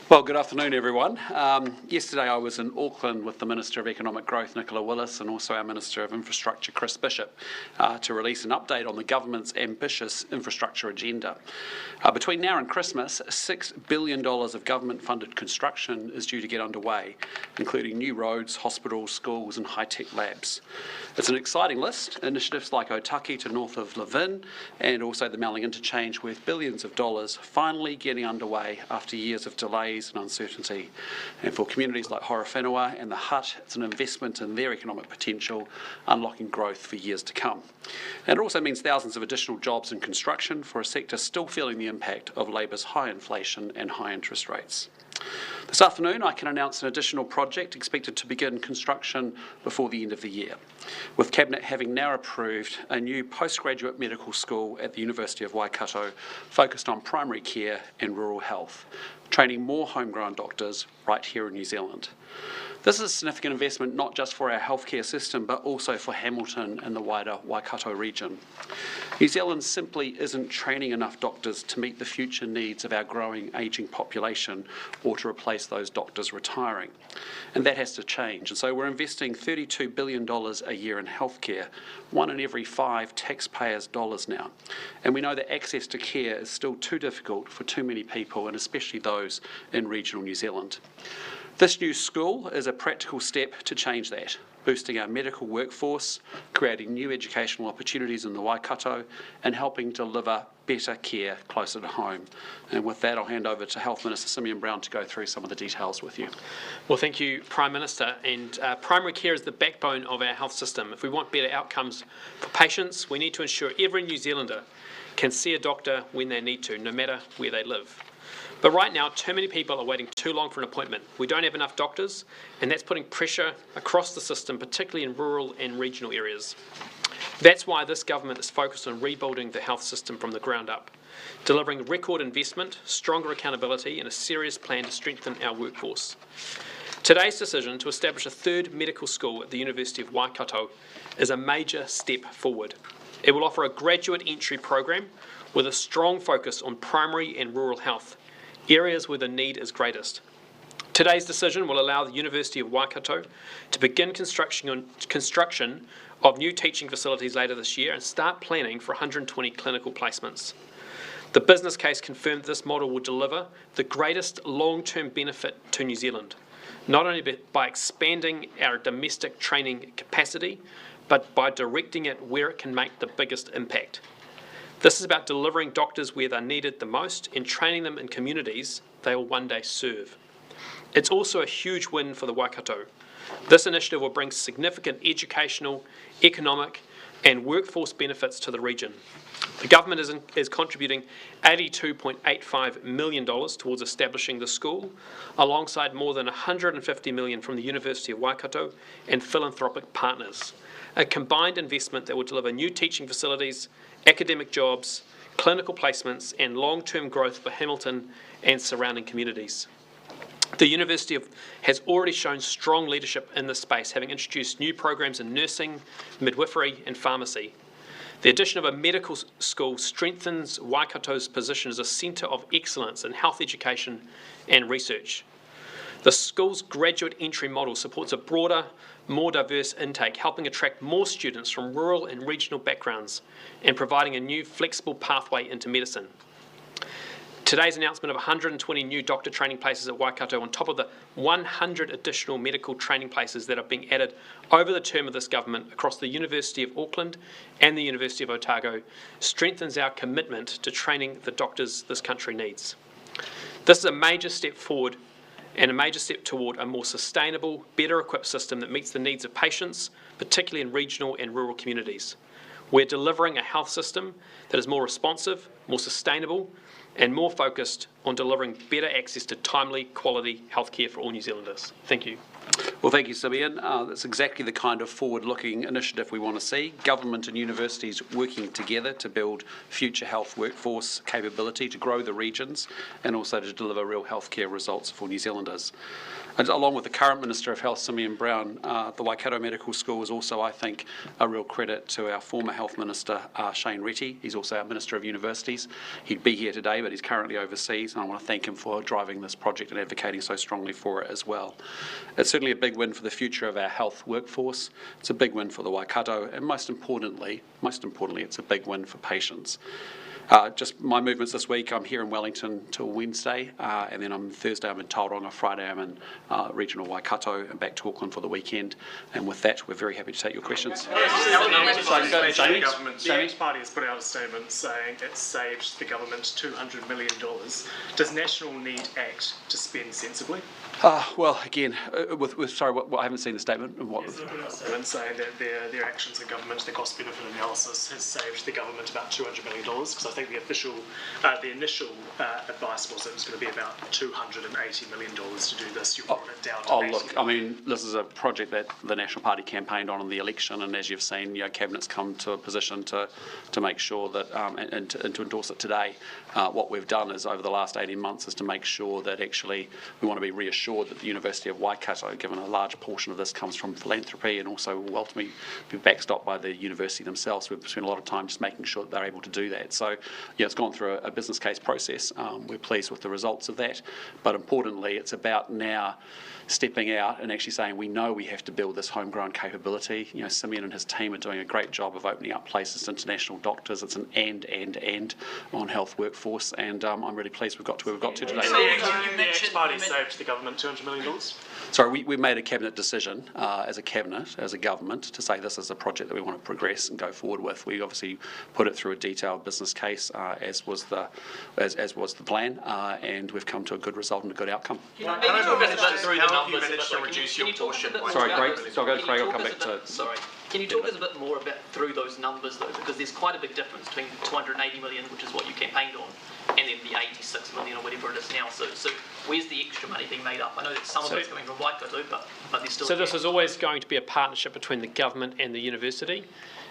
Well, good afternoon, everyone. Yesterday I was in Auckland with the Minister of Economic Growth, Nicola Willis, and also our Minister of Infrastructure, Chris Bishop, to release an update on the government's ambitious infrastructure agenda. Between now and Christmas, $6 billion of government-funded construction is due to get underway, including new roads, hospitals, schools, and high-tech labs. It's an exciting list. Initiatives like Otaki to north of Levin, and also the Melling Interchange worth billions of dollars, finally getting underway after years of delays and uncertainty. And for communities like Horowhenua and the Hut, it's an investment in their economic potential, unlocking growth for years to come. And it also means thousands of additional jobs in construction for a sector still feeling the impact of Labour's high inflation and high interest rates. This afternoon, I can announce an additional project expected to begin construction before the end of the year, with Cabinet having now approved a new postgraduate medical school at the University of Waikato focused on primary care and rural health, training more homegrown doctors right here in New Zealand. This is a significant investment not just for our healthcare system, but also for Hamilton and the wider Waikato region. New Zealand simply isn't training enough doctors to meet the future needs of our growing ageing population or to replace those doctors retiring. And that has to change. And so we're investing $32 billion a year in healthcare, 1 in every 5 taxpayers' dollars now. And we know that access to care is still too difficult for too many people, and especially those in regional New Zealand. This new school is a practical step to change that, boosting our medical workforce, creating new educational opportunities in the Waikato, and helping deliver better care closer to home. And with that, I'll hand over to Health Minister Simeon Brown to go through some of the details with you. Well, thank you, Prime Minister. And primary care is the backbone of our health system. If we want better outcomes for patients, we need to ensure every New Zealander can see a doctor when they need to, no matter where they live. But right now, too many people are waiting too long for an appointment. We don't have enough doctors, and that's putting pressure across the system, particularly in rural and regional areas. That's why this government is focused on rebuilding the health system from the ground up, delivering record investment, stronger accountability, and a serious plan to strengthen our workforce. Today's decision to establish a third medical school at the University of Waikato is a major step forward. It will offer a graduate entry program with a strong focus on primary and rural health, areas where the need is greatest. Today's decision will allow the University of Waikato to begin construction of new teaching facilities later this year and start planning for 120 clinical placements. The business case confirmed this model will deliver the greatest long-term benefit to New Zealand, not only by expanding our domestic training capacity, but by directing it where it can make the biggest impact. This is about delivering doctors where they're needed the most and training them in communities they will one day serve. It's also a huge win for the Waikato. This initiative will bring significant educational, economic and workforce benefits to the region. The government is contributing $82.85 million towards establishing the school, alongside more than $150 million from the University of Waikato and philanthropic partners. A combined investment that will deliver new teaching facilities, academic jobs, clinical placements and long-term growth for Hamilton and surrounding communities. The University has already shown strong leadership in this space, having introduced new programs in nursing, midwifery and pharmacy. The addition of a medical school strengthens Waikato's position as a centre of excellence in health education and research. The school's graduate entry model supports a broader, more diverse intake, helping attract more students from rural and regional backgrounds and providing a new flexible pathway into medicine. Today's announcement of 120 new doctor training places at Waikato on top of the 100 additional medical training places that are being added over the term of this government across the University of Auckland and the University of Otago strengthens our commitment to training the doctors this country needs. This is a major step forward and a major step toward a more sustainable, better equipped system that meets the needs of patients, particularly in regional and rural communities. We're delivering a health system that is more responsive, more sustainable, and more focused on delivering better access to timely, quality healthcare for all New Zealanders. Thank you. Well, thank you, Simeon. That's exactly the kind of forward-looking initiative we want to see. Government and universities working together to build future health workforce capability, to grow the regions, and also to deliver real healthcare results for New Zealanders. And along with the current Minister of Health, Simeon Brown, the Waikato Medical School is also, I think, a real credit to our former Health Minister, Shane Reti. He's also our Minister of Universities. He'd be here today, but he's currently overseas, and I want to thank him for driving this project and advocating so strongly for it as well. It's certainly a big win for the future of our health workforce. It's a big win for the Waikato, and most importantly, it's a big win for patients. Just my movements this week, I'm here in Wellington till Wednesday, and then on Thursday I'm in Tauranga, Friday I'm in regional Waikato, and back to Auckland for the weekend. And with that, we're very happy to take your questions. The X Party has put out a statement saying it saved the government $200 million. Does National need ACT to spend sensibly? Well, again, sorry, I haven't seen the statement. What? Yes, they put out a statement saying that their actions in government, the cost-benefit analysis, has saved the government about $200 million. Because I think the initial advice was it was going to be about $280 million to do this. You brought it down to $80 look, I mean, this is a project that the National Party campaigned on in the election, and as you've seen, Cabinet's come to a position to make sure that, and to endorse it today. What we've done is, over the last 18 months, is to make sure that actually we want to be reassured that the University of Waikato, given a large portion of this comes from philanthropy and also will ultimately be backstopped by the university themselves. We've spent a lot of time just making sure that they're able to do that. So, it's gone through a business case process. We're pleased with the results of that, but importantly, it's about now stepping out and actually saying we know we have to build this homegrown capability. Simeon and his team are doing a great job of opening up places to international doctors. It's an and on health workforce, and I'm really pleased we've got to where we've got to today. The X Party saved the government $200 million? Sorry, we made a cabinet decision as a cabinet, as a government, to say this is a project that we want to progress and go forward with. We obviously put it through a detailed business case, as was the plan, and we've come to a good result and a good outcome. How have you managed to reduce your portion? Sorry, Craig. So I'll go to Craig. I'll come back to. Sorry. Can you talk us a bit more about through those numbers though, because there's quite a big difference between 280 million, which is what you campaigned on, and then the 86 million or whatever it is now. So where's the extra money being made up? I know that some of it's coming from Waikato, but there's still. So this is always going to be a partnership between the government and the university.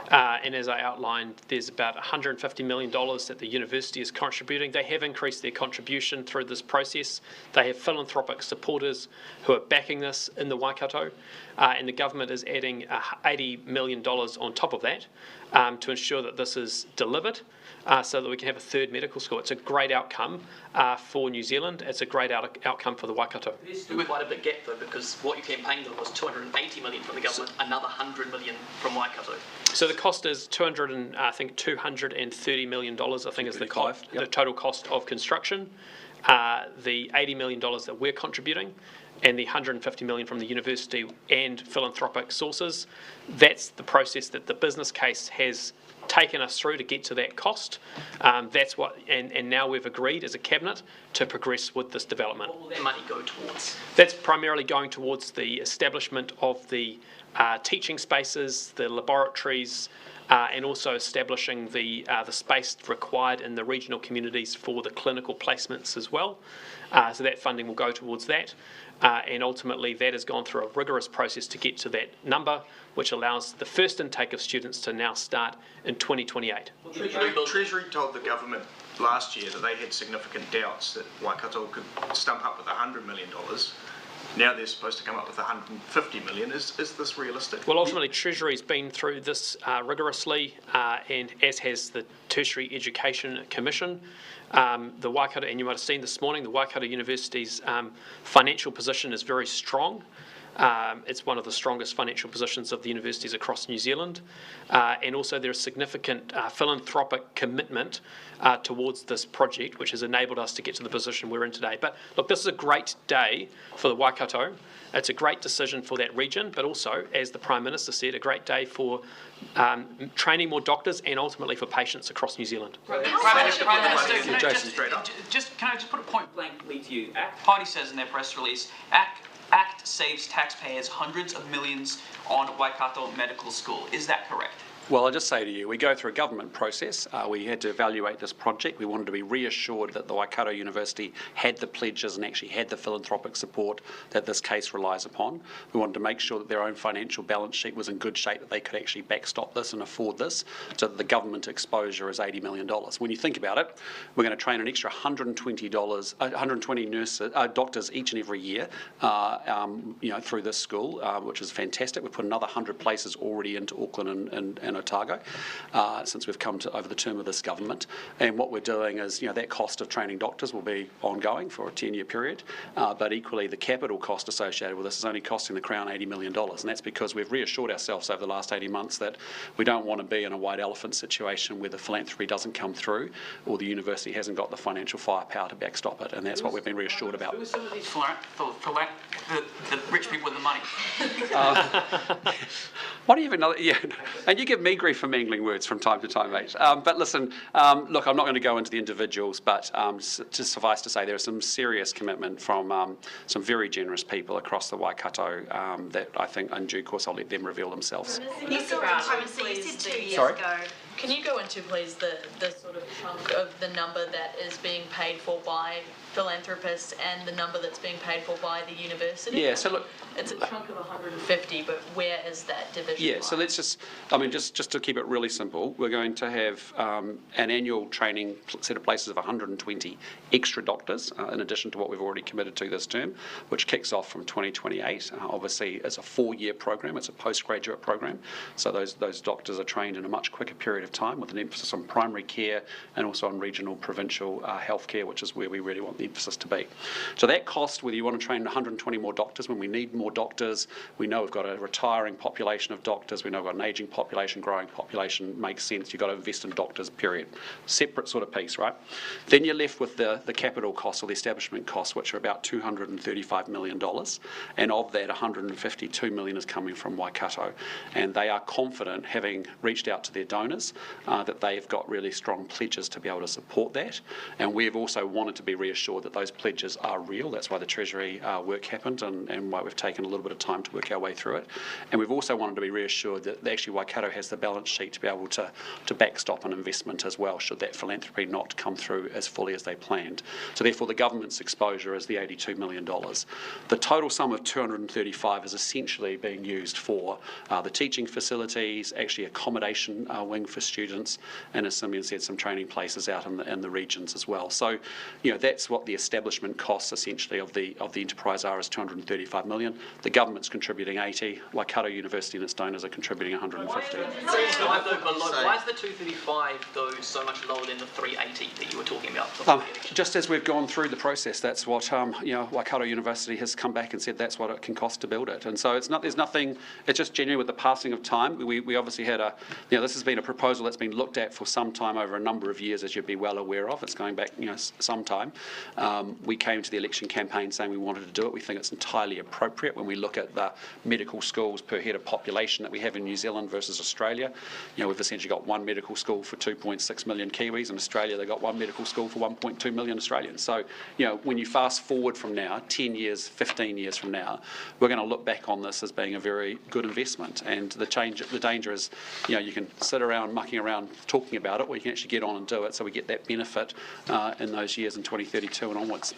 And as I outlined, there's about $150 million that the university is contributing. They have increased their contribution through this process. They have philanthropic supporters who are backing this in the Waikato, and the government is adding $80 million on top of that to ensure that this is delivered, so that we can have a third medical school. It's a great outcome for New Zealand. It's a great outcome for the Waikato. There's still quite a big gap though, because what you campaigned on was 280 million from the government, another 100 million from Waikato. So the cost is $230 million, I think is the total cost of construction. The $80 million that we're contributing, and the 150 million from the university and philanthropic sources. That's the process that the business case has taken us through to get to that cost. That's what, and now we've agreed as a cabinet to progress with this development. What will that money go towards? That's primarily going towards the establishment of the teaching spaces, the laboratories, and also establishing the space required in the regional communities for the clinical placements as well. So that funding will go towards that. And ultimately that has gone through a rigorous process to get to that number, which allows the first intake of students to now start in 2028. Treasury told the government last year that they had significant doubts that Waikato could stump up with $100 million. Now they're supposed to come up with $150 million. Is this realistic? Well, ultimately, Treasury's been through this rigorously, and as has the Tertiary Education Commission. The Waikato, and you might have seen this morning, the Waikato University's financial position is very strong. It's one of the strongest financial positions of the universities across New Zealand. And also there is significant philanthropic commitment towards this project, which has enabled us to get to the position we're in today. But look, this is a great day for the Waikato. It's a great decision for that region, but also, as the Prime Minister said, a great day for training more doctors and ultimately for patients across New Zealand. Prime Minister, can I just put a point blankly to you? ACT Party says in their press release, ACT saves taxpayers hundreds of millions on Waikato Medical School. Is that correct? Well, I'll just say to you, we go through a government process. We had to evaluate this project. We wanted to be reassured that the Waikato University had the pledges and actually had the philanthropic support that this case relies upon. We wanted to make sure that their own financial balance sheet was in good shape, that they could actually backstop this and afford this, so that the government exposure is $80 million. When you think about it, we're going to train an extra 120 doctors each and every year, through this school, which is fantastic. We've put another 100 places already into Auckland and Otago since we've come to over the term of this government. And what we're doing is, that cost of training doctors will be ongoing for a 10-year period, but equally the capital cost associated with this is only costing the Crown $80 million. And that's because we've reassured ourselves over the last 18 months that we don't want to be in a white elephant situation where the philanthropy doesn't come through or the university hasn't got the financial firepower to backstop it. And that's what we've been reassured about. Who are some of these the rich people with the money? What do you even know? Yeah, and you give me grief for mangling words from time to time, mate. But listen, look, I'm not going to go into the individuals, but just suffice to say there is some serious commitment from some very generous people across the Waikato that I think in due course I'll let them reveal themselves. You said 2 years ago. Can you go into, please, the sort of chunk of the number that is being paid for by philanthropists and the number that's being paid for by the university? Yeah, so look, it's a chunk of 150, but where is that division? Yeah, so let's just to keep it really simple, we're going to have an annual training set of places of 120 extra doctors, in addition to what we've already committed to this term, which kicks off from 2028. Obviously, it's a 4-year program, it's a postgraduate program, so those doctors are trained in a much quicker period of time with an emphasis on primary care and also on regional, provincial healthcare, which is where we really want the emphasis to be. So that cost, whether you want to train 120 more doctors, when we need more doctors, we know we've got a retiring population of doctors, we know we've got an ageing population, growing population, makes sense, you've got to invest in doctors, period. Separate sort of piece, right? Then you're left with the capital costs or the establishment costs, which are about $235 million, and of that, $152 million is coming from Waikato, and they are confident, having reached out to their donors, that they've got really strong pledges to be able to support that, and we've also wanted to be reassured that those pledges are real. That's why the Treasury work happened and why we've taken a little bit of time to work our way through it. And we've also wanted to be reassured that actually Waikato has the balance sheet to be able to backstop an investment as well, should that philanthropy not come through as fully as they planned. So therefore the government's exposure is the $82 million. The total sum of 235 is essentially being used for the teaching facilities, actually accommodation wing for students, and as Simeon said, some training places out in the regions as well. So, that's what the establishment costs essentially of the enterprise are, is 235 million. The government's contributing 80. Waikato University and its donors are contributing 150. Why is the 235 though so much lower than the 380 that you were talking about? Just as we've gone through the process, that's what Waikato University has come back and said that's what it can cost to build it. And so there's nothing. It's just genuine with the passing of time. We obviously had this has been a proposal that's been looked at for some time, over a number of years, as you'd be well aware of. It's going back some time. We came to the election campaign saying we wanted to do it. We think it's entirely appropriate when we look at the medical schools per head of population that we have in New Zealand versus Australia. We've essentially got one medical school for 2.6 million Kiwis. In Australia, they've got one medical school for 1.2 million Australians. So, when you fast forward from now, 10 years, 15 years from now, we're going to look back on this as being a very good investment. And the danger is, you can sit around mucking around talking about it, or you can actually get on and do it, so we get that benefit in those years in 2032 and onwards.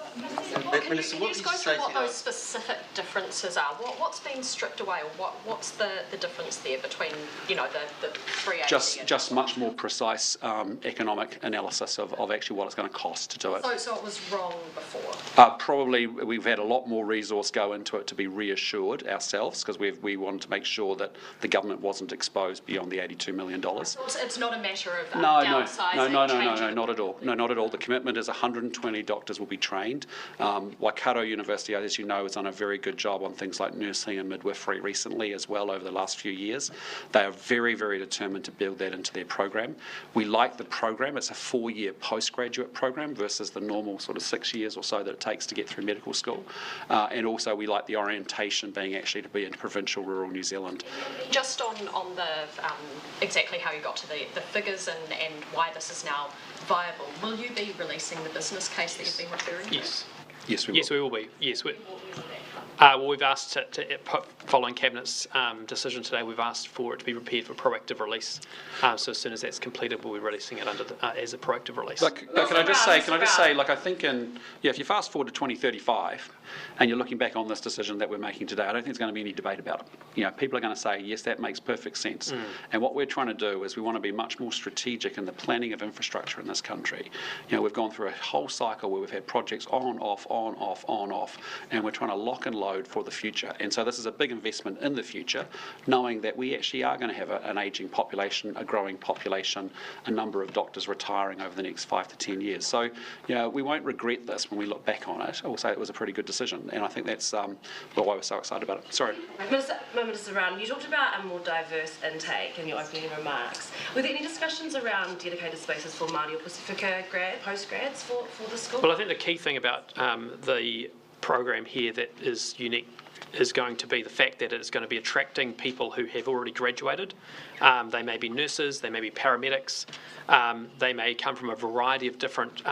Can you just go through what those specific differences are? What's been stripped away, or what's the difference there between the 380? Just much more precise economic analysis of actually what it's going to cost to do it. So it was wrong before? Probably we've had a lot more resource go into it to be reassured ourselves, because we wanted to make sure that the government wasn't exposed beyond the $82 million. So it's not a matter of downsizing? No, not at all. No, not at all. The commitment is 120 doctors will be trained. Waikato University, as you know, has done a very good job on things like nursing and midwifery recently as well over the last few years. They are very, very determined to build that into their program. We like the program. It's a 4-year postgraduate program versus the normal sort of 6 years or so that it takes to get through medical school. And also we like the orientation being actually to be in provincial rural New Zealand. Just on the exactly how you got to the figures and why this is now viable, will you be releasing the business case that you've been referring to? Yes. Yes, we will. Yes, we will be. Yes, Well, we've asked following Cabinet's decision today, we've asked for it to be prepared for proactive release. So as soon as that's completed, we'll be releasing it as a proactive release. Can I just say, like I think if you fast forward to 2035 and you're looking back on this decision that we're making today, I don't think there's going to be any debate about it. People are going to say, yes, that makes perfect sense. And what we're trying to do is we want to be much more strategic in the planning of infrastructure in this country. We've gone through a whole cycle where we've had projects on, off, and we're trying to lock and load for the future. And so this is a big investment in the future, knowing that we actually are going to have an ageing population, a growing population, a number of doctors retiring over the next 5 to 10 years. So, we won't regret this when we look back on it. We'll say it was a pretty good decision, and I think that's why we're so excited about it. Sorry. Minister Brown, you talked about a more diverse intake in your opening remarks. Were there any discussions around dedicated spaces for Māori or Pacifica postgrads for the school? Well, I think the key thing about the program here that is unique is going to be the fact that it's going to be attracting people who have already graduated. They may be nurses, they may be paramedics, they may come from a variety of different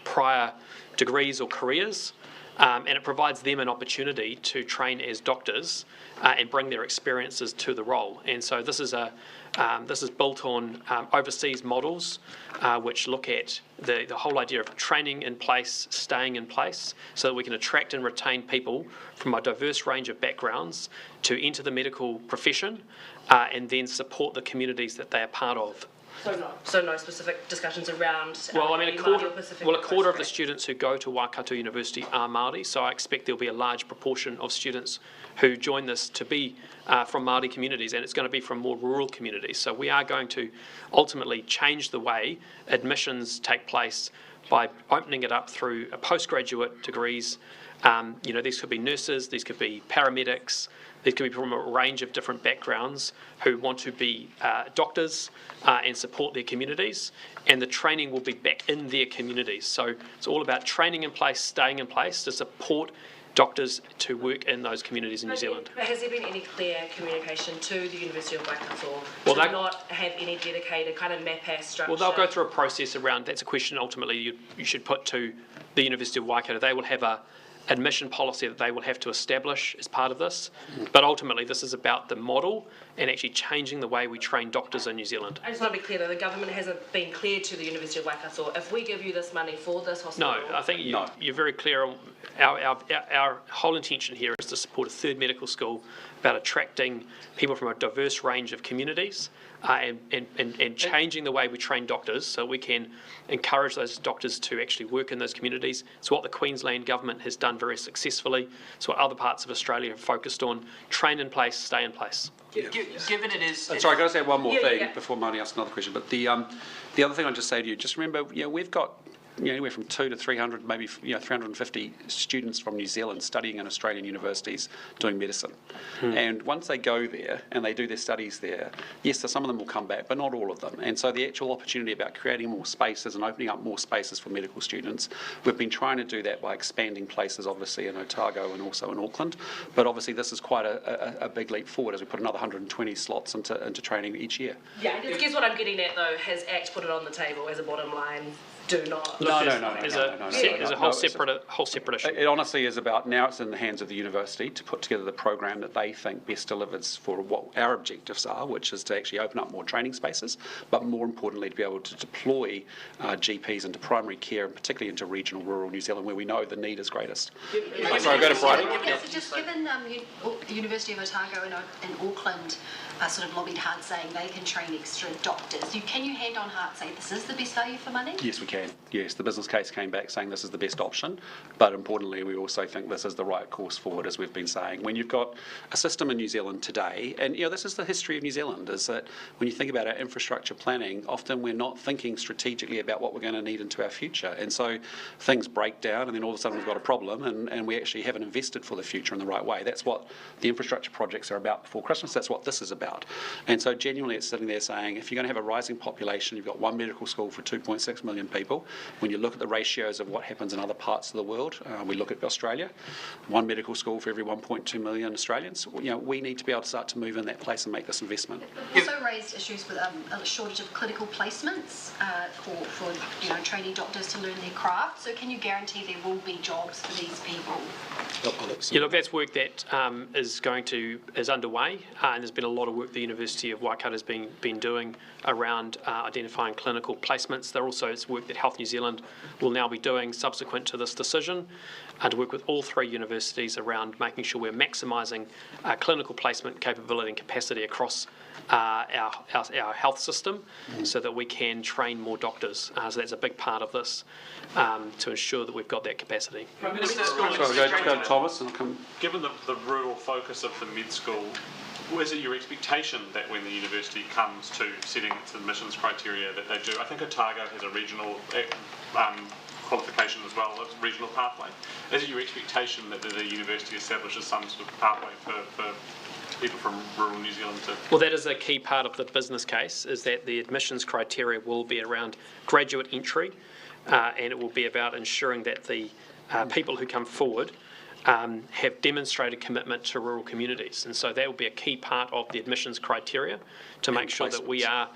prior degrees or careers, and it provides them an opportunity to train as doctors and bring their experiences to the role. And so this is built on overseas models which look at the whole idea of training in place, staying in place, so that we can attract and retain people from a diverse range of backgrounds to enter the medical profession and then support the communities that they are part of. So no specific discussions around. Well, I mean, a quarter of the students who go to Waikato University are Māori, so I expect there'll be a large proportion of students who join this to be from Māori communities, and it's going to be from more rural communities. So we are going to ultimately change the way admissions take place by opening it up through postgraduate degrees. These could be nurses, these could be paramedics, these could be from a range of different backgrounds who want to be doctors and support their communities, and the training will be back in their communities. So it's all about training in place, staying in place to support doctors to work in those communities in New Zealand. Has there been any clear communication to the University of Waikato to not have any dedicated kind of MAPAS structure? Well, they'll go through a process around, that's a question ultimately you should put to the University of Waikato. They will have a admission policy that they will have to establish as part of this, but ultimately this is about the model and actually changing the way we train doctors in New Zealand. I just want to be clear though, the government hasn't been clear to the University of Waikato, if we give you this money for this hospital... No, I think you're very clear. Our whole intention here is to support a third medical school, about attracting people from a diverse range of communities and changing the way we train doctors so we can encourage those doctors to actually work in those communities. It's what the Queensland government has done very successfully. It's what other parts of Australia have focused on. Train in place, stay in place. Yeah. Given it is... Sorry, can I say one more thing before Marnie asks another question? But the other thing I'll just say to you, just remember, we've got anywhere from 200 to 300, maybe 350 students from New Zealand studying in Australian universities doing medicine. And once they go there and they do their studies there, yes, so some of them will come back, but not all of them. And so the actual opportunity about creating more spaces and opening up more spaces for medical students, we've been trying to do that by expanding places, obviously in Otago and also in Auckland. But obviously this is quite a big leap forward as we put another 120 slots into training each year. Yeah, I guess what I'm getting at though, has ACT put it on the table as a bottom line? Do not. No. There's a whole separate issue. It honestly is about, now it's in the hands of the university to put together the program that they think best delivers for what our objectives are, which is to actually open up more training spaces, but more importantly to be able to deploy GPs into primary care, and particularly into regional rural New Zealand where we know the need is greatest. Sorry, go to Friday. So just given the University of Otago and Auckland sort of lobbied hard saying they can train extra doctors, can you hand on heart say this is the best value for money? Yes, we can. Yes, the business case came back saying this is the best option, but importantly we also think this is the right course forward, as we've been saying. When you've got a system in New Zealand today, and this is the history of New Zealand, is that when you think about our infrastructure planning, often we're not thinking strategically about what we're going to need into our future, and so things break down and then all of a sudden we've got a problem and we actually haven't invested for the future in the right way. That's what the infrastructure projects are about before Christmas. That's what this is about. And so genuinely it's sitting there saying, if you're going to have a rising population, you've got one medical school for 2.6 million people, people. When you look at the ratios of what happens in other parts of the world, we look at Australia, one medical school for every 1.2 million Australians. We need to be able to start to move in that place and make this investment. We've also raised issues with a shortage of clinical placements for training doctors to learn their craft. So can you guarantee there will be jobs for these people? Yeah, look, that's work that is underway, and there's been a lot of work the University of Waikato has been doing around identifying clinical placements. There also is work that Health New Zealand will now be doing subsequent to this decision, to work with all three universities around making sure we're maximising clinical placement capability and capacity across our health system, so that we can train more doctors. So that's a big part of this, to ensure that we've got that capacity. Go to Thomas and I'll come. Given the rural focus of the med school, is it your expectation that when the university comes to setting its admissions criteria that they do? I think Otago has a regional qualification as well, a regional pathway. Is it your expectation that the university establishes some sort of pathway for people from rural New Zealand to... Well, that is a key part of the business case, is that the admissions criteria will be around graduate entry, and it will be about ensuring that the people who come forward have demonstrated commitment to rural communities. And so that will be a key part of the admissions criteria to make sure that we are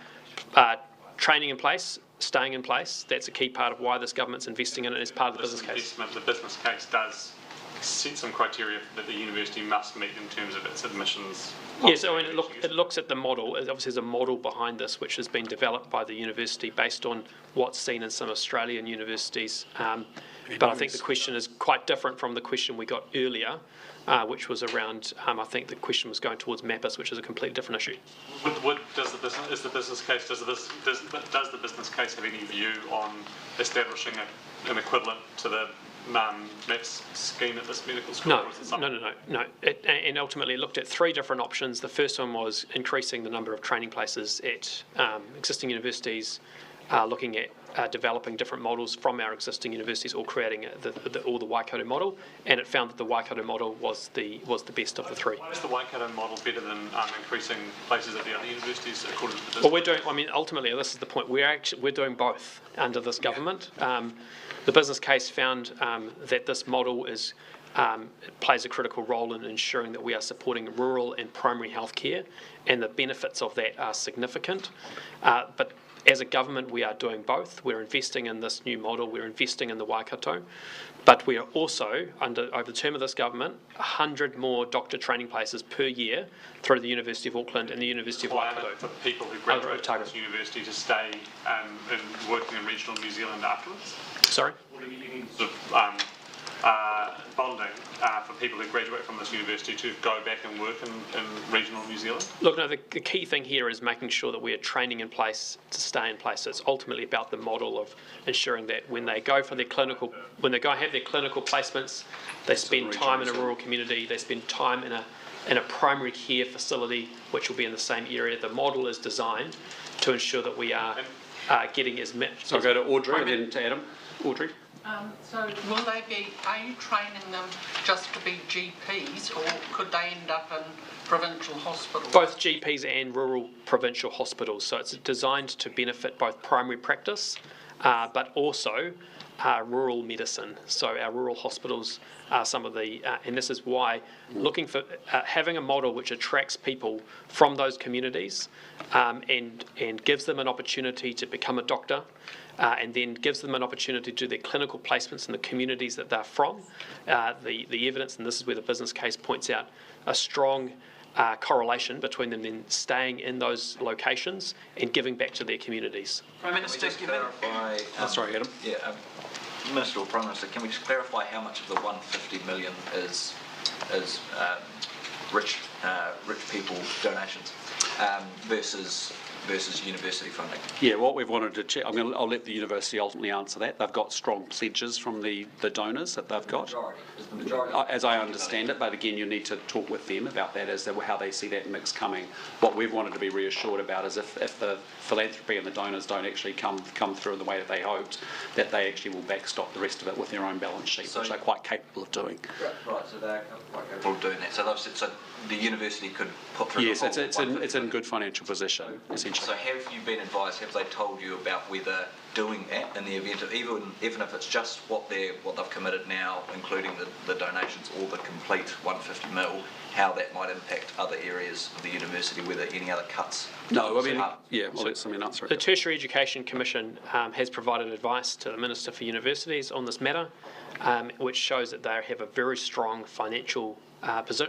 training in place, staying in place. That's a key part of why this government's investing in it as part of the business case. The business case does set some criteria that the university must meet in terms of its admissions. Yes, I mean, it looks at the model. Obviously, there's a model behind this which has been developed by the university based on what's seen in some Australian universities. But I think the question is quite different from the question we got earlier, which was around, I think the question was going towards MAPIS, which is a completely different issue. Does the business case have any view on establishing an equivalent to the MAPS scheme at this medical school? No. And ultimately it looked at three different options. The first one was increasing the number of training places at existing universities, looking at developing different models from our existing universities, or creating the Waikato model, and it found that the Waikato model was the best of the three. Is the Waikato model better than increasing places at the other universities according to the business? Well, we're doing. I mean, ultimately, this is the point. We're doing both under this government. The business case found that this model is. It plays a critical role in ensuring that we are supporting rural and primary health care, and the benefits of that are significant. But as a government, we are doing both. We're investing in this new model. We're investing in the Waikato. But we are also, over the term of this government, 100 more doctor training places per year through the University of Auckland and the University of Waikato. For people who graduate from this university to stay and working in regional New Zealand afterwards? Sorry? What are you getting sort of bonding for people who graduate from this university to go back and work in regional New Zealand? Look, no, the key thing here is making sure that we are training in place to stay in place. So it's ultimately about the model of ensuring that when they go for their clinical, when they go and have their clinical placements, they spend time in a rural community, they spend time in a primary care facility, which will be in the same area. The model is designed to ensure that we are getting as much. So I'll go to Audrey and then to Adam. Audrey? So are you training them just to be GPs, or could they end up in provincial hospitals? Both GPs and rural provincial hospitals. So it's designed to benefit both primary practice, but also rural medicine. So our rural hospitals are some of the, and this is why looking for having a model which attracts people from those communities and gives them an opportunity to become a doctor, and then gives them an opportunity to do their clinical placements in the communities that they're from. The evidence, and this is where the business case points out a strong correlation between them then staying in those locations and giving back to their communities. Prime Minister, clarify. Sorry, Adam. Yeah, Minister or Prime Minister, can we just clarify how much of the 150 million is rich people donations versus university funding? Yeah, what we've wanted to check, I'll let the university ultimately answer that. They've got strong pledges from the donors that they've got. Is the majority as I understand it, but again, you need to talk with them about that as to how they see that mix coming. What we've wanted to be reassured about is if the philanthropy and the donors don't actually come through in the way that they hoped, that they actually will backstop the rest of it with their own balance sheet, which they're quite capable of doing. Right, so they're quite capable of doing that. So they've said, so the university could put through. Yes, it's in good financial position, essentially. So have you been advised? Have they told you about whether doing that in the event of, even if it's just what they've committed now, including the donations or the complete 150 mil, how that might impact other areas of the university, whether any other cuts? No, I mean, yeah, I'll let somebody answer it. The Tertiary Education Commission has provided advice to the Minister for Universities on this matter, which shows that they have a very strong financial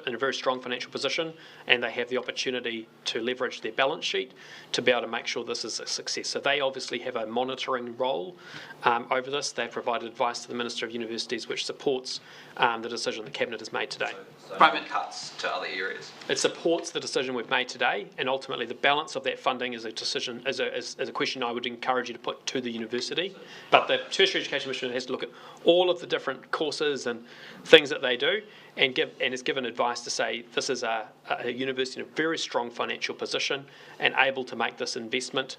in a very strong financial position, and they have the opportunity to leverage their balance sheet to be able to make sure this is a success. So they obviously have a monitoring role over this. They provide advice to the Minister of Universities, which supports the decision the Cabinet has made today. So private cuts to other areas. It supports the decision we've made today, and ultimately the balance of that funding is a decision, is a question I would encourage you to put to the university. But the Tertiary Education Commission has to look at all of the different courses and things that they do, and is given advice to say this is a university in a very strong financial position and able to make this investment,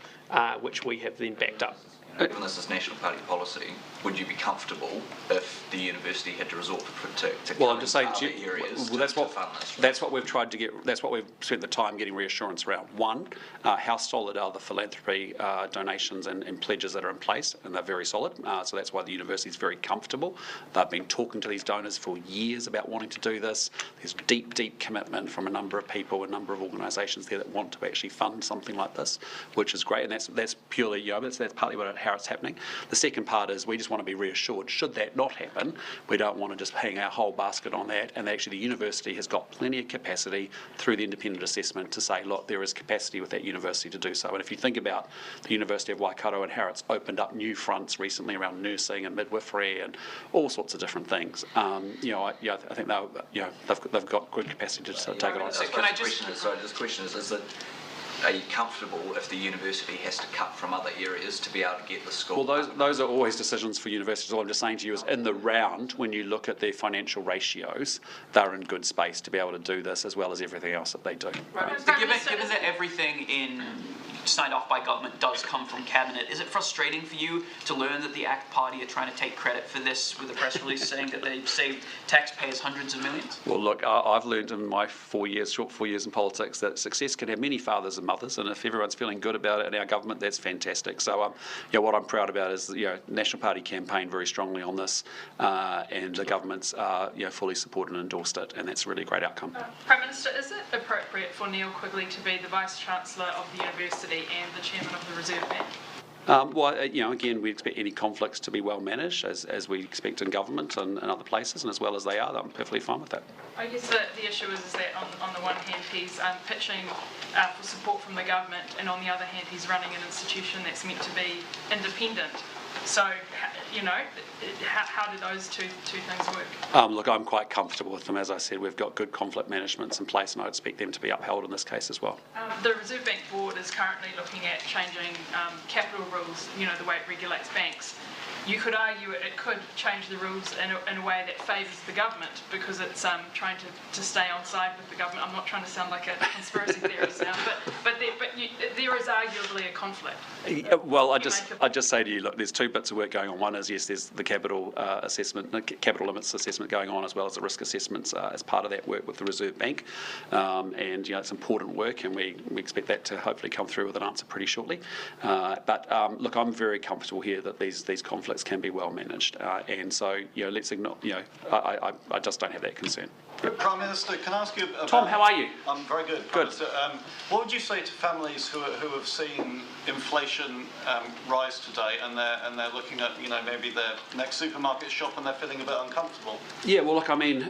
which we have then backed up. Given this is National Party policy, would you be comfortable if the university had to resort to well, I'm just saying, areas well, that's what we've tried to get. That's what we've spent the time getting reassurance around. One, how solid are the philanthropy donations and pledges that are in place, and they're very solid. So that's why the university is very comfortable. They've been talking to these donors for years about wanting to do this. There's deep commitment from a number of people, a number of organisations there that want to actually fund something like this, which is great. And that's purely, that's partly how it's happening. The second part is we just want to be reassured, should that not happen, we don't want to just hang our whole basket on that, and actually the university has got plenty of capacity through the independent assessment to say, look, there is capacity with that university to do so. And if you think about the University of Waikato and how it's opened up new fronts recently around nursing and midwifery and all sorts of different things, I think they've got good capacity to take it on. So this question is that, are you comfortable if the university has to cut from other areas to be able to get the school? Well, those are always decisions for universities. All I'm just saying to you is, in the round, when you look at their financial ratios, they're in good space to be able to do this as well as everything else that they do. Right. Given that everything signed off by government does come from Cabinet, is it frustrating for you to learn that the ACT Party are trying to take credit for this with a press release saying that they've saved taxpayers hundreds of millions? Well, look, I've learned in my short 4 years in politics, that success can have many fathers and mothers, and if everyone's feeling good about it in our government, that's fantastic. So, what I'm proud about is, National Party campaigned very strongly on this, and the government's, fully supported and endorsed it, and that's a really great outcome. Prime Minister, is it appropriate for Neil Quigley to be the Vice Chancellor of the university and the Chairman of the Reserve Bank? Again, we expect any conflicts to be well managed, as we expect in government and other places, and as well as they are, I'm perfectly fine with that. I guess the issue is that on the one hand he's pitching for support from the government, and on the other hand he's running an institution that's meant to be independent. So, how do those two things work? Look, I'm quite comfortable with them. As I said, we've got good conflict managements in place, and I expect them to be upheld in this case as well. The Reserve Bank Board is currently looking at changing capital rules, the way it regulates banks. You could argue it could change the rules in a way that favours the government, because it's trying to stay on side with the government. I'm not trying to sound like a conspiracy theorist now, but there is arguably a conflict. Well, I just say to you, look, there's two bits of work going on. One is, yes, there's the capital assessment, capital limits assessment going on, as well as the risk assessments as part of that work with the Reserve Bank, and it's important work, and we expect that to hopefully come through with an answer pretty shortly. But look, I'm very comfortable here that these conflicts can be well managed, and so let's ignore. I just don't have that concern. Prime Minister, can I ask you about... Tom, how are you? I'm very good. Good. Minister, what would you say to families who have seen inflation rise today, and they're looking at maybe their next supermarket shop, and they're feeling a bit uncomfortable? Yeah, well, look, I mean,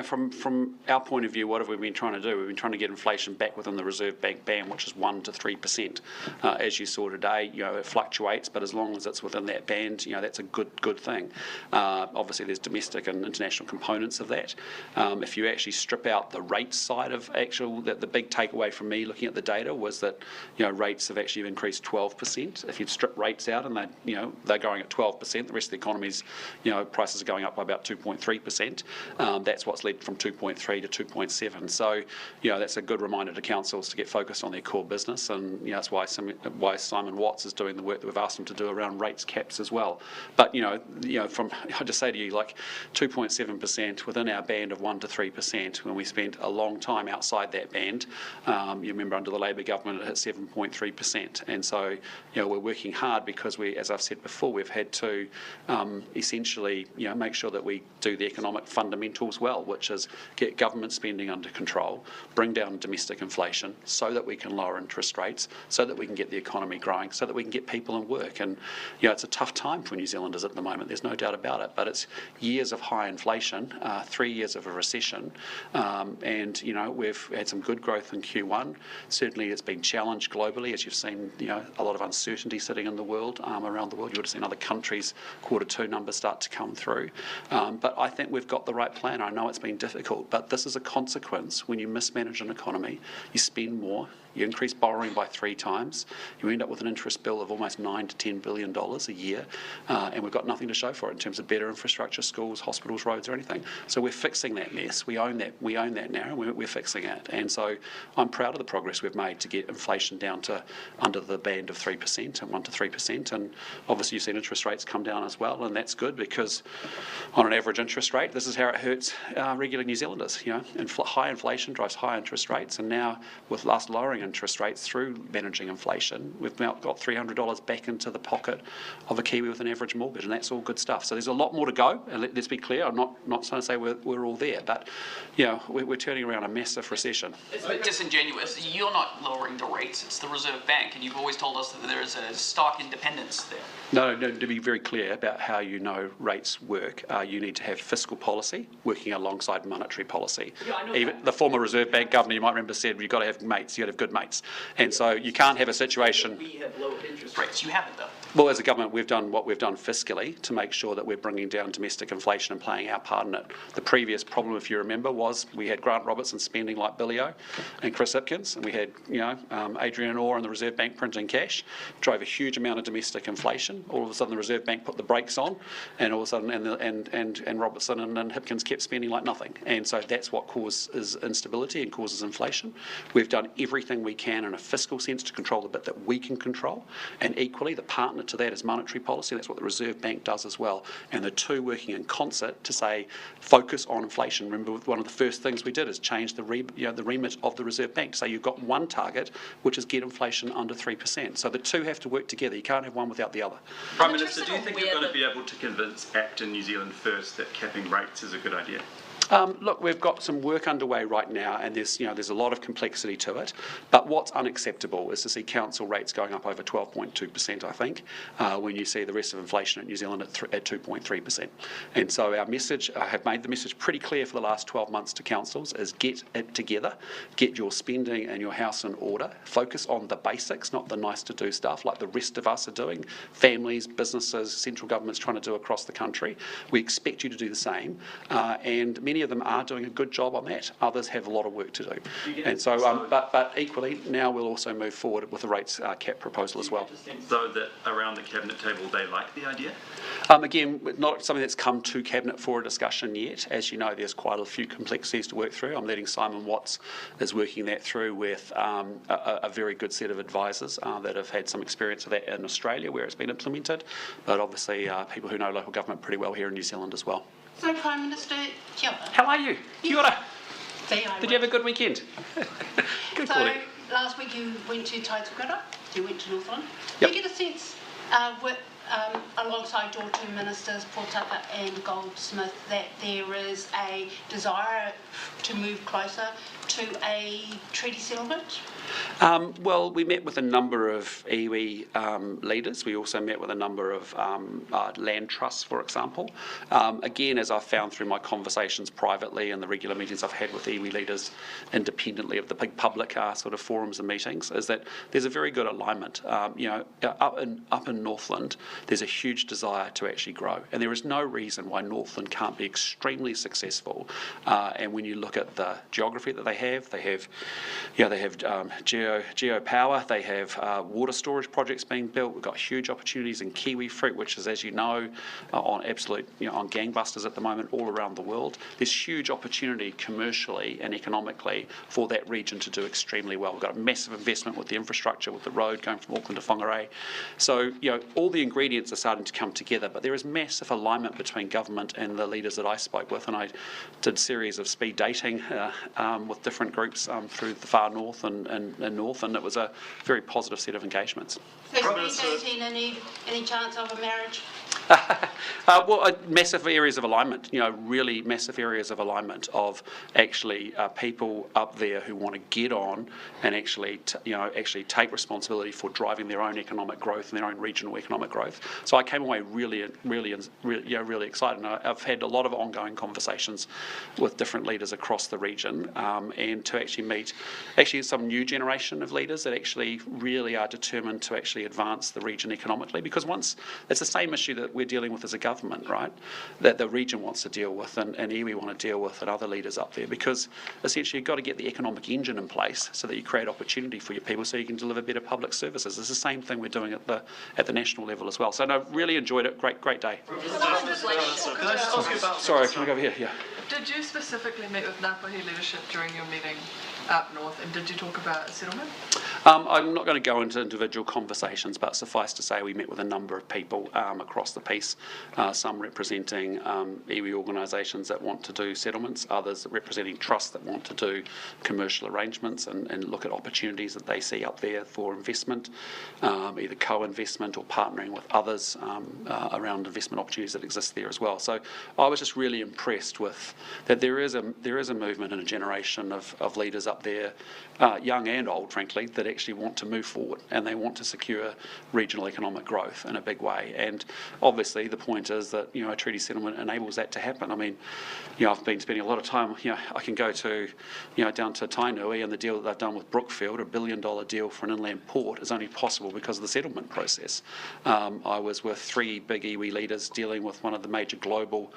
from our point of view, what have we been trying to do? We've been trying to get inflation back within the Reserve Bank band, which is 1% to 3%. As you saw today, it fluctuates, but as long as it's within that band, that's a good thing. Obviously, there's domestic and international components of that. If you actually strip out the rates side of the big takeaway from me looking at the data was that rates have actually increased 12%. If you strip rates out and they're going at 12%, the rest of the economy's prices are going up by about 2.3%. That's what's led from 2.3 to 2.7. So that's a good reminder to councils to get focused on their core business, and that's why Simon Watts is doing the work that we've asked him to do around rates caps as well. But from I just say to you, like 2.7% within our band of 1 to 3%, when we spent a long time outside that band. You remember under the Labor government it hit 7.3%, and so we're working hard because we, as I've said before, we've had to essentially make sure that we do the economic fundamentals well, which is get government spending under control, bring down domestic inflation so that we can lower interest rates, so that we can get the economy growing, so that we can get people in work. And it's a tough time for New Zealanders at the moment, there's no doubt about it, but it's years of high inflation, 3 years of a recession, and we've had some good growth in Q1. Certainly it's been challenged globally, as you've seen a lot of uncertainty sitting in the world, around the world. You would have seen other countries' Q2 numbers start to come through. But I think we've got the right plan. I know it's been difficult, but this is a consequence. When you mismanage an economy, you spend more, you increase borrowing by 3 times, you end up with an interest bill of almost $9 to $10 billion a year, and we've got nothing to show for it in terms of better infrastructure, schools, hospitals, roads, or anything. So we're fixing that mess. We own that now, and we're fixing it. And so I'm proud of the progress we've made to get inflation down to under the band of 3% and 1 to 3%. And obviously you've seen interest rates come down as well, and that's good because on an average interest rate, this is how it hurts regular New Zealanders. High inflation drives high interest rates, and now with us lowering interest rates through managing inflation, we've now got $300 back into the pocket of a Kiwi with an average mortgage, and that's all good stuff. So there's a lot more to go, and let's be clear, I'm not trying to say we're all there, but we're turning around a massive recession. It's a bit disingenuous. You're not lowering the rates, it's the Reserve Bank, and you've always told us that there is a stark independence there. No, to be very clear about how rates work, you need to have fiscal policy working alongside monetary policy. Even the former Reserve Bank governor, you might remember, said you've got to have mates, you've got to have good mates. And so you can't have a situation... We have lowered interest rates. You haven't, though. Well, as a government, we've done what we've done fiscally to make sure that we're bringing down domestic inflation and playing our part in it. The previous problem, if you remember, was we had Grant Robertson spending like Billy-O and Chris Hipkins, and we had Adrian Orr and the Reserve Bank printing cash, drove a huge amount of domestic inflation. All of a sudden, the Reserve Bank put the brakes on, and all of a sudden, and Robertson and Hipkins kept spending like nothing. And so that's what causes instability and causes inflation. We've done everything we can in a fiscal sense to control the bit that we can control, and equally the partner to that is monetary policy. That's what the Reserve Bank does as well, and the two working in concert to say focus on inflation. Remember, one of the first things we did is change the remit of the Reserve Bank. So you've got one target, which is get inflation under 3%. So the two have to work together. You can't have one without the other. Prime Minister, do you think you're going to be able to convince ACT in New Zealand First that capping rates is a good idea? Look, we've got some work underway right now, and there's a lot of complexity to it. But what's unacceptable is to see council rates going up over 12.2%, I think, when you see the rest of inflation in New Zealand at 2.3%. And so our message, I have made the message pretty clear for the last 12 months to councils, is get it together, get your spending and your house in order, focus on the basics, not the nice-to-do stuff like the rest of us are doing, families, businesses, central government's trying to do across the country. We expect you to do the same, and many of them are doing a good job on that. Others have a lot of work to do. And so, but equally, now we'll also move forward with the rates cap proposal as well. Do you think, though, that around the cabinet table they like the idea? Again, not something that's come to cabinet for a discussion yet. As you know, there's quite a few complexities to work through. I'm letting Simon Watts is working that through with a very good set of advisors that have had some experience of that in Australia where it's been implemented, but obviously people who know local government pretty well here in New Zealand as well. So, Prime Minister, kia ora. How are you? Kia ora. Did you have a good weekend? Good so, last week you went to Taitokara, you went to Northland. Yep. Do you get a sense, alongside your two ministers, Portaka and Goldsmith, that there is a desire to move closer to a treaty settlement? Well, we met with a number of iwi leaders. We also met with a number of land trusts, for example. Again, as I've found through my conversations privately and the regular meetings I've had with iwi leaders independently of the big public sort of forums and meetings, is that there's a very good alignment. Up in Northland, there's a huge desire to actually grow, and there is no reason why Northland can't be extremely successful. And when you look at the geography that they have geopower. They have water storage projects being built. We've got huge opportunities in kiwi fruit, which is, as you know, on absolute, on gangbusters at the moment all around the world. There's huge opportunity commercially and economically for that region to do extremely well. We've got a massive investment with the infrastructure, with the road going from Auckland to Whangarei. So, all the ingredients are starting to come together, but there is massive alignment between government and the leaders that I spoke with, and I did a series of speed dating with different groups through the far north and north, and it was a very positive set of engagements. So speed dating, any chance of a marriage? Well, massive areas of alignment, really massive areas of alignment of actually people up there who want to get on and actually take responsibility for driving their own economic growth and their own regional economic growth. So I came away really excited. And I've had a lot of ongoing conversations with different leaders across the region, and to actually meet some new generation of leaders that actually really are determined to actually advance the region economically, because once it's the same issue that we're dealing with as a government, right, that the region wants to deal with and iwi want to deal with and other leaders up there, because essentially you've got to get the economic engine in place so that you create opportunity for your people so you can deliver better public services. It's the same thing we're doing at the national level as well. So no, really enjoyed it. Great day. Sorry, can I go over here? Yeah. Did you specifically meet with Ngāpuhi leadership during your meeting up north, and did you talk about a settlement? I'm not going to go into individual conversations, but suffice to say we met with a number of people across the piece, some representing iwi organisations that want to do settlements, others representing trusts that want to do commercial arrangements and look at opportunities that they see up there for investment, either co-investment or partnering with others around investment opportunities that exist there as well. So I was just really impressed with that there is a movement and a generation of leaders up there, young and old, frankly, that actually want to move forward and they want to secure regional economic growth in a big way. And obviously the point is that a treaty settlement enables that to happen. I mean, I've been spending a lot of time. I can go to down to Tainui, and the deal that they've done with Brookfield, $1 billion deal for an inland port, is only possible because of the settlement process. I was with 3 big iwi leaders dealing with one of the major global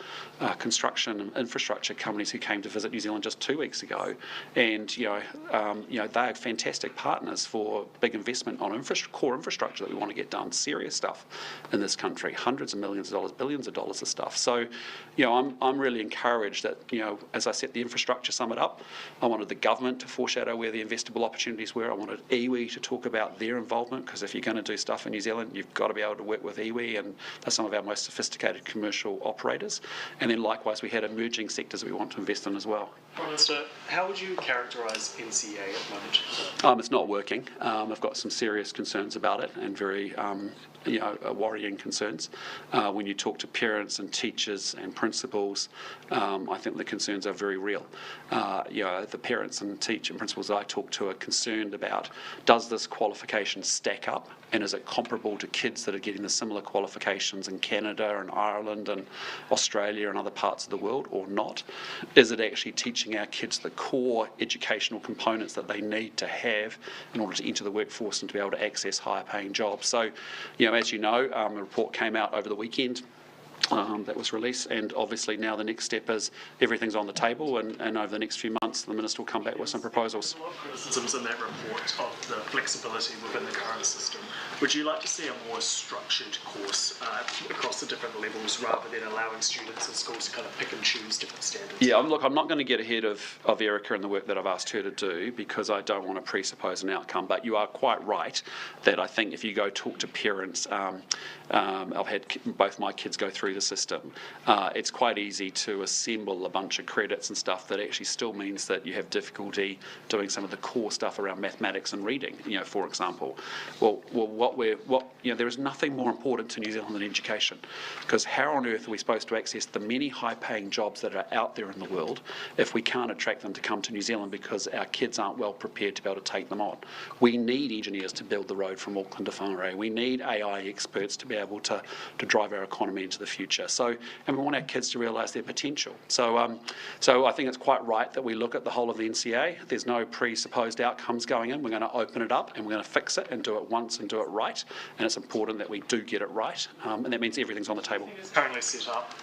construction and infrastructure companies who came to visit New Zealand just 2 weeks ago, and they are fantastic partners for big investment on core infrastructure that we want to get done, serious stuff in this country, hundreds of millions of dollars, billions of dollars of stuff. So, I'm really encouraged that, as I set the infrastructure summit up, I wanted the government to foreshadow where the investable opportunities were. I wanted iwi to talk about their involvement, because if you're going to do stuff in New Zealand, you've got to be able to work with iwi, and they're some of our most sophisticated commercial operators. And then likewise, we had emerging sectors that we want to invest in as well. Prime Minister, how would you characterise NCEA at the moment? It's not working. I've got some serious concerns about it, and very worrying concerns. When you talk to parents and teachers and principals, I think the concerns are very real. The parents and principals I talk to are concerned about, does this qualification stack up, and is it comparable to kids that are getting the similar qualifications in Canada and Ireland and Australia and other parts of the world, or not? Is it actually teaching our kids the core educational components that they need to have in order to enter the workforce and to be able to access higher paying jobs? So, as you know, a report came out over the weekend that was released, and obviously now the next step is everything's on the table, and over the next few months the Minister will come back with some proposals. A lot of criticisms in that report of the flexibility within the current system. Would you like to see a more structured course across the different levels, rather than allowing students in schools to kind of pick and choose different standards? Yeah, look, I'm not going to get ahead of Erica and the work that I've asked her to do, because I don't want to presuppose an outcome, but you are quite right that I think if you go talk to parents, I've had both my kids go through the system, it's quite easy to assemble a bunch of credits and stuff that actually still means that you have difficulty doing some of the core stuff around mathematics and reading, for example. Well, there is nothing more important to New Zealand than education, because how on earth are we supposed to access the many high-paying jobs that are out there in the world if we can't attract them to come to New Zealand because our kids aren't well prepared to be able to take them on? We need engineers to build the road from Auckland to Whangarei. We need AI experts to be able to drive our economy into the future. So, and we want our kids to realise their potential. So, so I think it's quite right that we look at the whole of the NCEA. There's no presupposed outcomes going in. We're going to open it up and we're going to fix it and do it once and do it right. And it's important that we do get it right. And that means everything's on the table. It's currently set up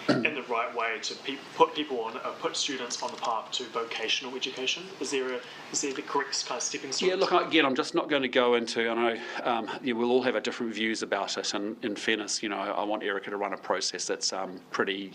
in the right way to put students on the path to vocational education. Is there the correct kind of stepping stones? Yeah, look, again, I'm just not going to go into, I know we'll all have a different views about it, and in fairness, I want Erica to run a process that's pretty,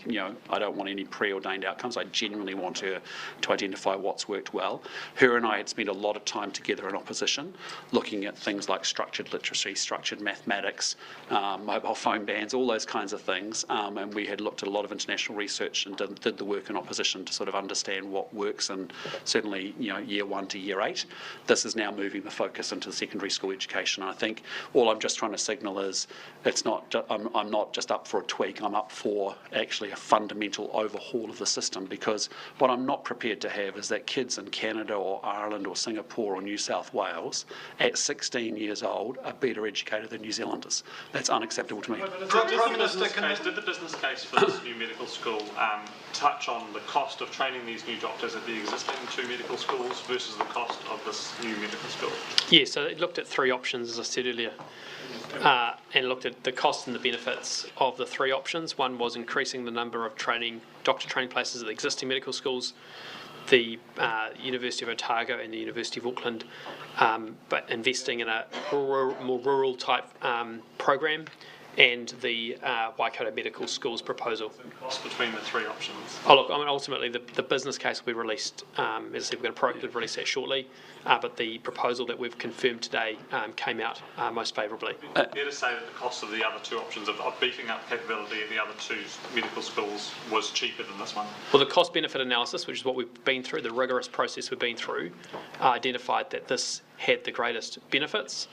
I don't want any preordained outcomes. I genuinely want her to identify what's worked well. Her and I had spent a lot of time together in opposition, looking at things like structured literacy, structured mathematics, mobile phone bans, all those kinds of things, and we had looked at a lot of international research and did the work in opposition to sort of understand what works, and certainly, year 1 to year 8. This is now moving the focus into the secondary school education. I think all I'm just trying to signal is I'm not just up for a tweak, I'm up for actually a fundamental overhaul of the system, because what I'm not prepared to have is that kids in Canada or Ireland or Singapore or New South Wales at 16 years old are better educated than New Zealanders. That's unacceptable to me. Did the business case for this new medical school touch on the cost of training these new doctors at the existing 2 medical schools versus the cost of this new medical school? Yeah, so it looked at 3 options, as I said earlier, and looked at the costs and the benefits of the 3 options. One was increasing the number of doctor training places at the existing medical schools, the University of Otago and the University of Auckland, but investing in a more rural type program, and the Waikato Medical Schools proposal. Cost between the 3 options? Oh, look, ultimately the business case will be released, as I said, we're going to release that shortly, but the proposal that we've confirmed today came out most favourably. Fair to say that the cost of the other 2 options of beefing up capability at the other 2 medical schools was cheaper than this one? Well, the cost-benefit analysis, which is what we've been through, the rigorous process we've been through, identified that this had the greatest benefits.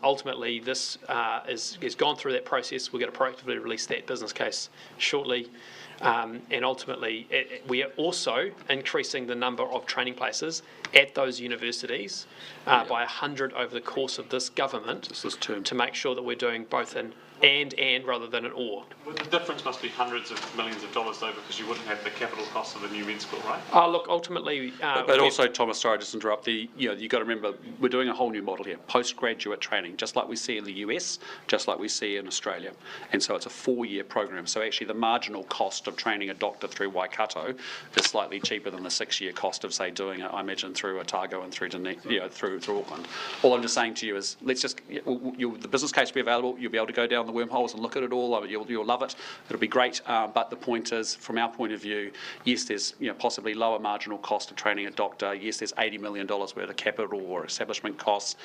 Ultimately, this has gone through that process. We're going to proactively release that business case shortly. And ultimately, we are also increasing the number of training places at those universities by 100 over the course of this government to make sure that we're doing both an and rather than an or. Well, the difference must be hundreds of millions of dollars though, because you wouldn't have the capital cost of the new med school, right? Look, ultimately... but also, Thomas, sorry, just interrupt. You've got to remember, we're doing a whole new model here, postgraduate training, just like we see in the US, just like we see in Australia. And so it's a 4-year program. So actually the marginal cost of training a doctor through Waikato is slightly cheaper than the 6-year cost of, say, doing it, I imagine, through Otago and through Auckland. All I'm just saying to you is, the business case will be available, you'll be able to go down the wormholes and look at it all. You'll love it. It'll be great. But the point is, from our point of view, yes, there's possibly lower marginal cost of training a doctor. Yes, there's $80 million worth of capital or establishment costs.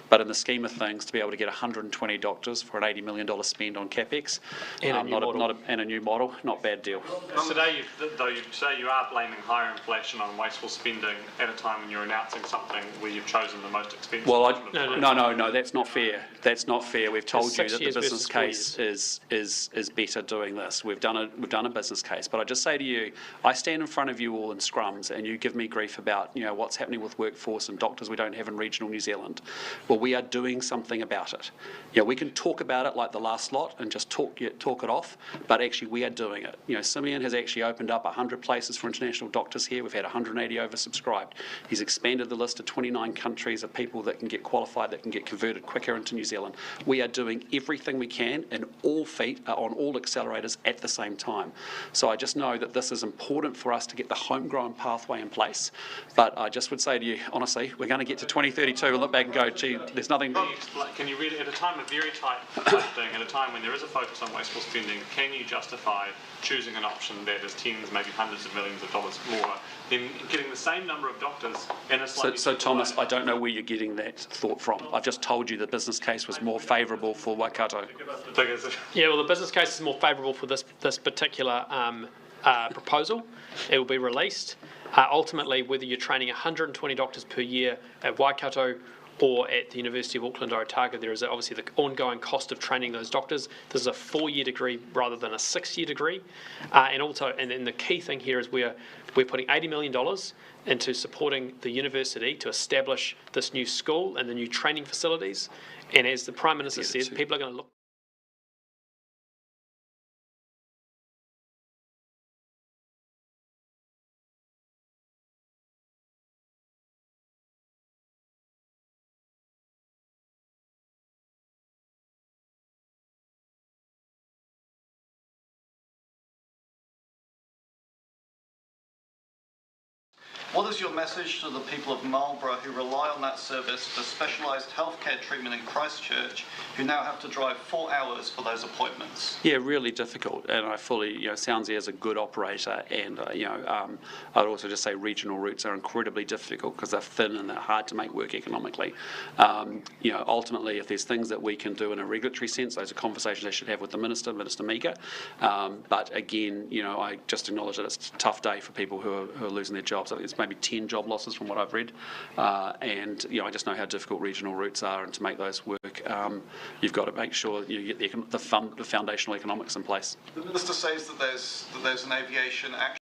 But in the scheme of things, to be able to get 120 doctors for an $80 million spend on capex and a new model, not bad deal. Today you are blaming higher inflation on wasteful spending at a time when you're announcing something where you've chosen the most expensive. Well, no, that's not fair. That's not fair. We've told you that the business case is better doing this. We've done a business case, but I just say to you, I stand in front of you all in scrums, and you give me grief about what's happening with workforce and doctors we don't have in regional New Zealand. Well, we are doing something about it. We can talk about it like the last lot and just talk it off, but actually we are doing it. Simeon has actually opened up 100 places for international doctors here. We've had 180 oversubscribed. He's expanded the list to 29 countries of people that can get qualified, that can get converted quicker into New Zealand. We are doing everything we can, and all feet are on all accelerators at the same time. So I just know that this is important for us to get the homegrown pathway in place. But I just would say to you, honestly, we're going to get to 2032 and look back and go, gee, there's nothing... Can you really, at a time of very tight budgeting, at a time when there is a focus on wasteful spending, can you justify choosing an option that is tens, maybe hundreds of millions of dollars more than getting the same number of doctors in a slightly... So Thomas, I don't know where you're getting that thought from. I've just told you the business case was more favourable for Waikato. Yeah, well, the business case is more favourable for this particular proposal. It will be released. Ultimately, whether you're training 120 doctors per year at Waikato or at the University of Auckland or Otago, there is obviously the ongoing cost of training those doctors. This is a 4-year degree rather than a 6-year degree. And then the key thing here is we're putting $80 million into supporting the university to establish this new school and the new training facilities. And as the Prime Minister says, people are going to look What is your message to the people of Marlborough who rely on that service for specialised healthcare treatment in Christchurch, who now have to drive 4 hours for those appointments? Yeah, really difficult, and I fully, Soundsy is a good operator, and I'd also just say regional routes are incredibly difficult because they're thin and they're hard to make work economically. Ultimately, if there's things that we can do in a regulatory sense, those are conversations they should have with the Minister Meeker. But again, I just acknowledge that it's a tough day for people who are losing their jobs. I think it's maybe 10 job losses from what I've read, and I just know how difficult regional routes are, and to make those work, you've got to make sure you get the foundational economics in place. The Minister says that there's an aviation action.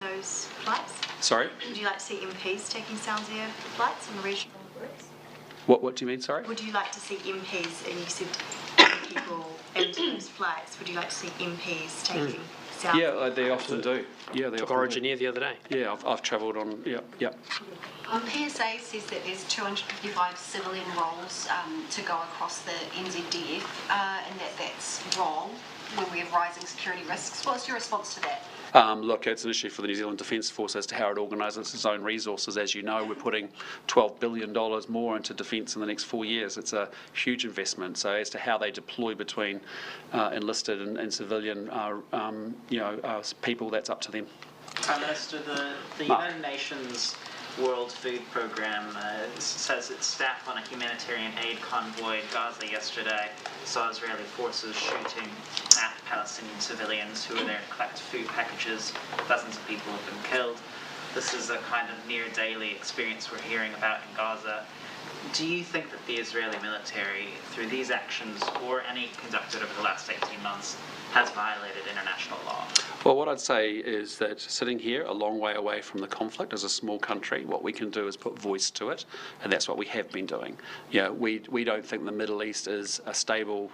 Those flights? Sorry? Would you like to see MPs taking Sounds Air flights on the regional routes? What do you mean, sorry? Would you like to see MPs, and you said people into those flights, would you like to see MPs taking Sounds Air? Yeah, they often do. Yeah, they Took often Origin do. Air the other day. Yeah, I've travelled on, yeah. PSA says that there's 255 civilian roles to go across the NZDF, and that's wrong when we have rising security risks. What's your response to that? Look, it's an issue for the New Zealand Defence Force as to how it organises its own resources. As you know, we're putting $12 billion more into defence in the next 4 years. It's a huge investment. So as to how they deploy between enlisted and civilian people, that's up to them. Prime Minister, the United Nations World Food Programme says its staff on a humanitarian aid convoy in Gaza yesterday saw Israeli forces shooting at Palestinian civilians who were there to collect food packages. Dozens of people have been killed. This is a kind of near daily experience we're hearing about in Gaza. Do you think that the Israeli military, through these actions or any conducted over the last 18 months, has violated international law? Well, what I'd say is that sitting here a long way away from the conflict as a small country, what we can do is put voice to it, and that's what we have been doing. We don't think the Middle East is a stable,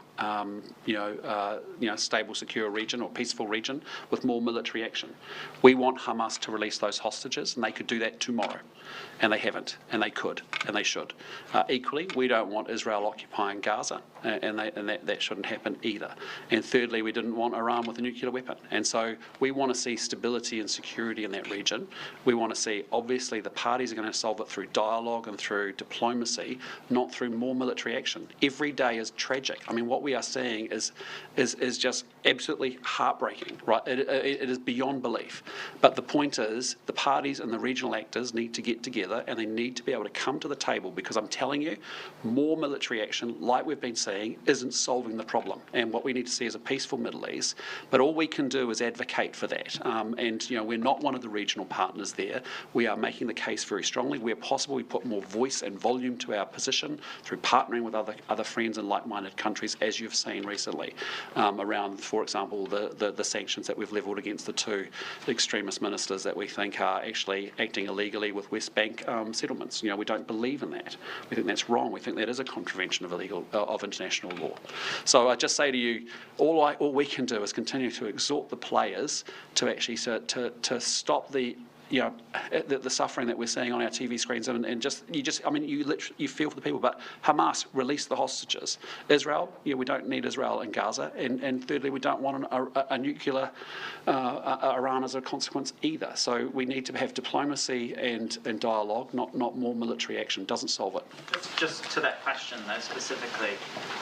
stable, secure region or peaceful region with more military action. We want Hamas to release those hostages, and they could do that tomorrow. And they haven't, and they could, and they should. Equally, we don't want Israel occupying Gaza, and that shouldn't happen either. And thirdly, we didn't want Iran with a nuclear weapon. And so we want to see stability and security in that region. We want to see, obviously, the parties are going to solve it through dialogue and through diplomacy, not through more military action. Every day is tragic. I mean, what we are seeing is just absolutely heartbreaking, right? It is beyond belief. But the point is, the parties and the regional actors need to get together, and they need to be able to come to the table, because I'm telling you, more military action, like we've been saying, isn't solving the problem. And what we need to see is a peaceful Middle East. But all we can do is advocate for that. We're not one of the regional partners there. We are making the case very strongly. Where possible, we put more voice and volume to our position through partnering with other friends and like-minded countries, as you've seen recently, around, for example, the sanctions that we've levelled against the two extremist ministers that we think are actually acting illegally with West Bank settlements. We don't believe in that. We think that's wrong. We think that is a contravention of international law. So I just say to you, all we can do is continue to exhort the players to actually to stop the suffering that we're seeing on our TV screens, and you feel for the people. But Hamas, release the hostages. Israel, we don't need Israel in Gaza, and thirdly, we don't want a nuclear Iran as a consequence either. So we need to have diplomacy and dialogue, not more military action. Doesn't solve it. Just to that question, though, specifically,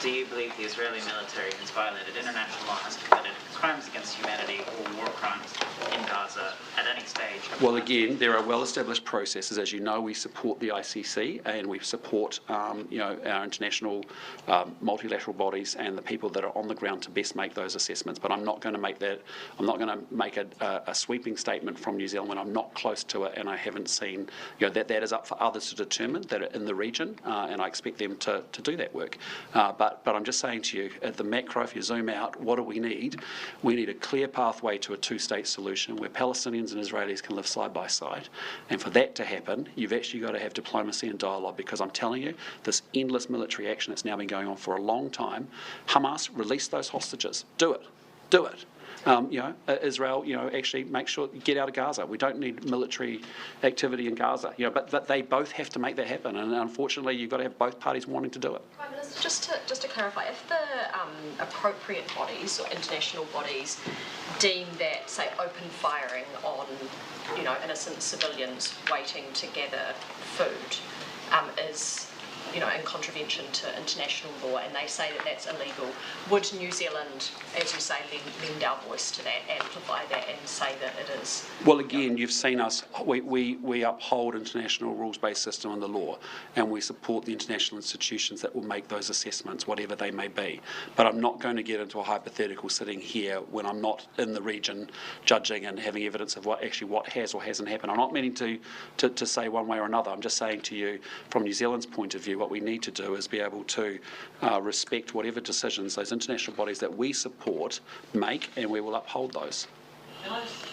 do you believe the Israeli military has violated international law, has committed crimes against humanity or war crimes in Gaza at any stage? Well, again, there are well-established processes. As you know, we support the ICC, and we support our international multilateral bodies and the people that are on the ground to best make those assessments. But I'm not going to make that. I'm not going to make a sweeping statement from New Zealand when I'm not close to it, and I haven't seen that is up for others to determine that are in the region, and I expect them to do that work. But I'm just saying to you, at the macro, if you zoom out, what do we need? We need a clear pathway to a two-state solution where Palestinians and Israelis can live side by side. And for that to happen, you've actually got to have diplomacy and dialogue, because I'm telling you, this endless military action that's now been going on for a long time, Hamas, release those hostages. Do it. Do it. Israel, actually make sure, get out of Gaza. We don't need military activity in Gaza, but they both have to make that happen, and unfortunately you've got to have both parties wanting to do it. Prime Minister, just to clarify, if the appropriate bodies or international bodies deem that, say, open firing on, innocent civilians waiting to gather food is in contravention to international law, and they say that that's illegal, would New Zealand, as you say, lend our voice to that, amplify that and say that it is? Well, again, you've seen us, we uphold international rules-based system and the law, and we support the international institutions that will make those assessments, whatever they may be. But I'm not going to get into a hypothetical sitting here when I'm not in the region judging and having evidence of what has or hasn't happened. I'm not meaning to say one way or another. I'm just saying to you, from New Zealand's point of view, what we need to do is be able to respect whatever decisions those international bodies that we support make, and we will uphold those.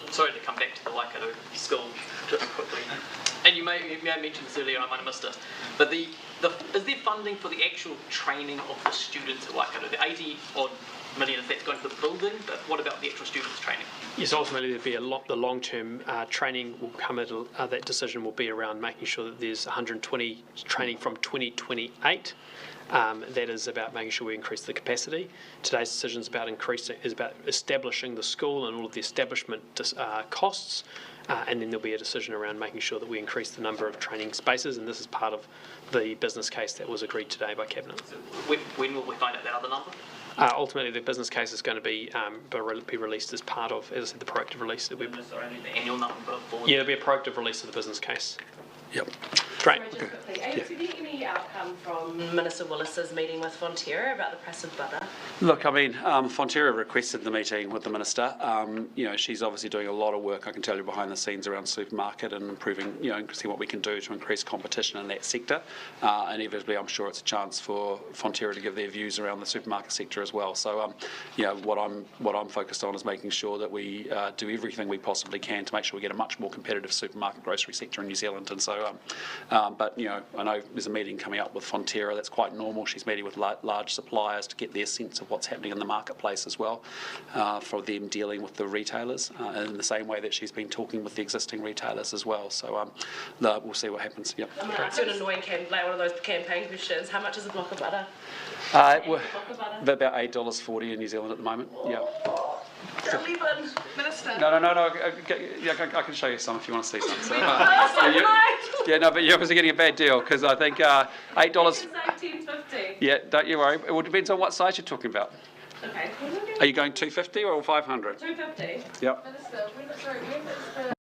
Sorry to come back to the Waikato school just quickly. And you may have mentioned this earlier, I might have missed it. But is there funding for the actual training of the students at Waikato? The 80-odd million, if that's going to the building, but what about the actual students' training? Yes, ultimately there'll be the long-term training will come at, that decision will be around making sure that there's 120 training from 2028. That is about making sure we increase the capacity. Today's decision is about establishing the school and all of the establishment costs, and then there'll be a decision around making sure that we increase the number of training spaces, and this is part of the business case that was agreed today by Cabinet. So when will we find out that other number? Ultimately, the business case is going to be released as part of, as I said, the proactive release that we've. Sorry, the annual number. Yeah, there'll be a proactive release of the business case. Yep. Great. Sorry, just quickly, have you seen any outcome from Minister Willis's meeting with Fonterra about the price of butter? Look, I mean, Fonterra requested the meeting with the Minister. She's obviously doing a lot of work, I can tell you, behind the scenes around supermarket and improving, seeing what we can do to increase competition in that sector. And inevitably, I'm sure it's a chance for Fonterra to give their views around the supermarket sector as well. So, what I'm focused on is making sure that we do everything we possibly can to make sure we get a much more competitive supermarket grocery sector in New Zealand. And so, but I know there's a meeting coming up with Fonterra. That's quite normal. She's meeting with large suppliers to get their sense of what's happening in the marketplace as well, for them dealing with the retailers in the same way that she's been talking with the existing retailers as well. So we'll see what happens. Yep. I'm going to ask you an annoying one of those campaign questions. How much is a block of butter? We're about $8.40 in New Zealand at the moment. Yeah. Minister. No. I can show you some if you want to see some. So, but you're obviously getting a bad deal, because I think $8. $10.50. Yeah, don't you worry. It all depends on what size you're talking about. Okay. Are you going 250 or 500? 250. Yep. Minister, when is the